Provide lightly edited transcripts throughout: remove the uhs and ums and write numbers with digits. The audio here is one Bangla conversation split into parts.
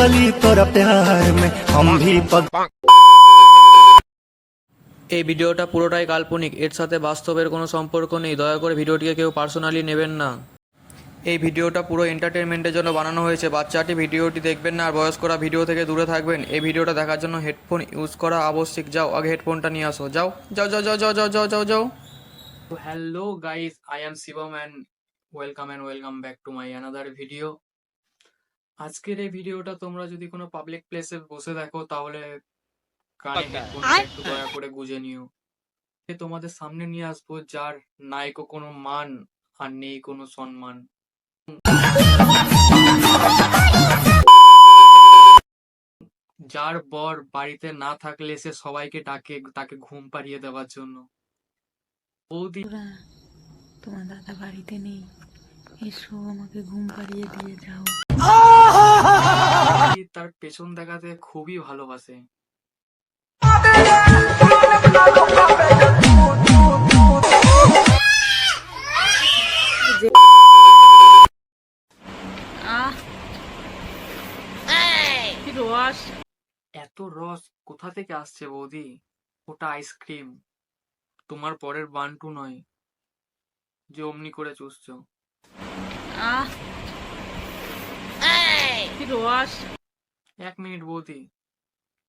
डाली तोरा प्यार में हम भी এই ভিডিওটা পুরোটাই কাল্পনিক, এর সাথে বাস্তবের কোনো সম্পর্ক নেই। দয়া করে ভিডিওটিকে কেউ পার্সোনালি নেবেন না। এই ভিডিওটা পুরো এন্টারটেনমেন্টের জন্য বানানো হয়েছে। বাচ্চাটি ভিডিওটি দেখবেন না আর বয়স্করা ভিডিও থেকে দূরে থাকবেন। এই ভিডিওটা দেখার জন্য হেডফোন ইউজ করা আবশ্যিক। যাও আগে হেডফোনটা নিয়ে আসো, যাও যাও যাও যাও যাও যাও যাও যাও যাও। Hello guys, I am Shivam and welcome back to my another video. আজকের এই ভিডিওটা তোমরা যদি কোনো পাবলিক প্লেসে বসে দেখো তাহলে কানে হেডফোনটা একটু দয়া করে গুঁজে নিও। তোমাদের সামনে নিয়ে আসবো যার নাই কোনো মান আর নেই কোনো সম্মান। যার বর বাড়িতে না থাকলে সে সবাইকে ডাকে তাকে ঘুম পাড়িয়ে দেওয়ার জন্য। বৌদি, তোমার দাদা বাড়িতে নেই, এসো আমাকে ঘুম পাড়িয়ে দিয়ে যাও। তার পেছন দেখাতে খুবই ভালোবাসে। এত রস কোথা থেকে আসছে বৌদি? ওটা আইসক্রিম, তোমার পরের বান্টু নয় যে অমনি করে চুষছো। এক মিনিট বৌদি,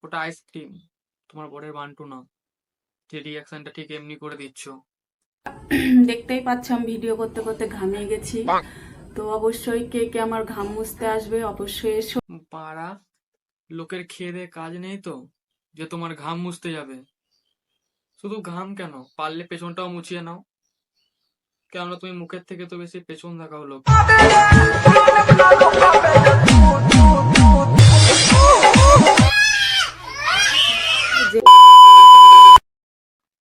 ওটা আইসক্রিম, তোমার পরের বান্টু না যে রিয়াকশনটা ঠিক এমনি করে দিচ্ছ। দেখতেই পাচ্ছ আমি ভিডিও করতে করতে ঘামিয়ে গেছি, তো অবশ্যই কে কে আমার ঘাম মুছতে আসবে অবশ্যই এসো। পাড়া লোকের খেয়ে দেয়ে কাজ নেই তো যে তোমার ঘাম মুছতে যাবে? শুধু ঘাম কেন, পারলে পেছনটাও মুছিয়ে নাও, কেননা তুমি মুখের থেকে তো বেশি পেছন দেখাও লোক।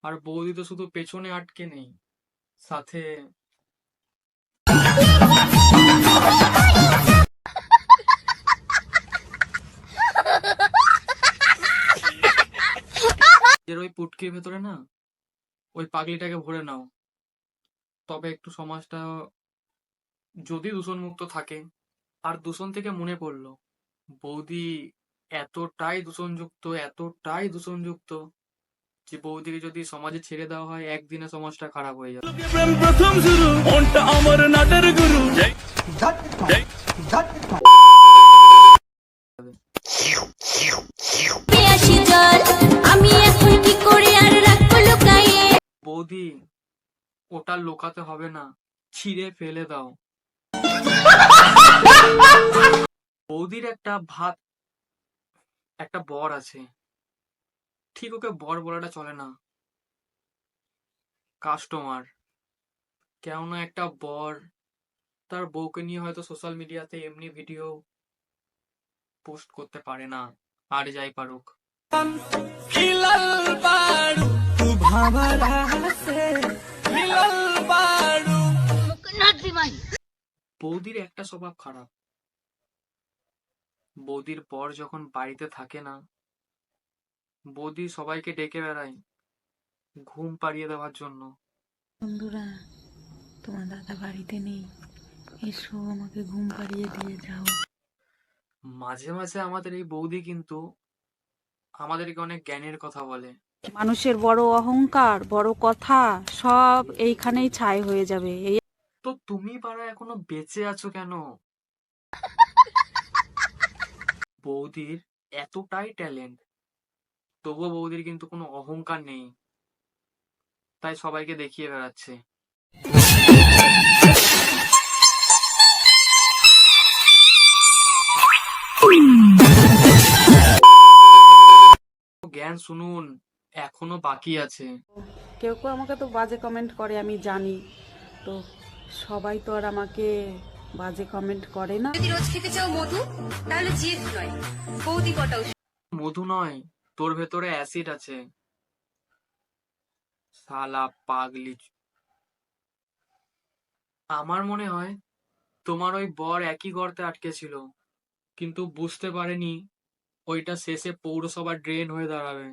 আর বৌদি তো শুধু পেছনে আটকে নেই, সাথে ওই পুটকির ভেতরে না ওই পাগলিটাকে ভরে নাও, তবে একটু সমাজটা যদি দূষণ মুক্ত থাকে। আর দূষণ থেকে মনে পড়লো, বৌদি এতটাই দূষণযুক্ত যে বৌদিকে যদি সমাজে ছেড়ে দেওয়া হয় একদিনে সমাজটা খারাপ হয়ে যাবে। বৌদি, ওটা লোকাতে হবে না, ছিঁড়ে ফেলে দাও। বৌদির একটা বর আছে, ঠিক ওকে বর বলাটা চলে না, কাস্টমার। কেননা একটা বর তার বউকে নিয়ে হয়তো সোশ্যাল মিডিয়াতে এমনি ভিডিও পোস্ট করতে পারে না, আর যাই পারুক। বৌদির একটা স্বভাব খারাপ, বৌদির বর যখন বাড়িতে থাকে না, বৌদি সবাইকে ডেকে বেড়ায় ঘুম পাড়িয়ে দেওয়ার জন্য। বন্ধুরা, তোমার দাদা বাড়িতে নেই, এসো আমাকে ঘুম পাড়িয়ে দিয়ে যাও। মাঝে মাঝে আমাদের এই বৌদি কিন্তু আমাদেরকে অনেক জ্ঞানের কথা বলে। মানুষের বড় অহংকার, বড় কথা সব এইখানেই ছাই হয়ে যাবে। তো তুমি পাড়া এখনো বেঁচে আছো কেন? বৌদির এতটাই ট্যালেন্ট, তবুও বৌদির কিন্তু কোনো অহংকার নেই, তাই সবাইকে দেখিয়ে বেড়াচ্ছে। জ্ঞান শুনুন, এখনো বাকি আছে। কেউ কেউ আমাকে তো বাজে কমেন্ট করে আমি জানি, তো সবাই তো আর আমাকে বাজে কমেন্ট করে না। যদি রোজ খেতে চাও মধু, তাহলে জিদ নয় বৌদি কটাও। মধু নয়, তোর ভেতরে অ্যাসিড আছে, শালা পাগলি। আমার মনে হয় তোমার ওই বর একই গর্তে আটকে ছিল, কিন্তু বুঝতে পারেনি ওইটা শেষে পৌরসভার ড্রেন হয়ে দাঁড়াবে।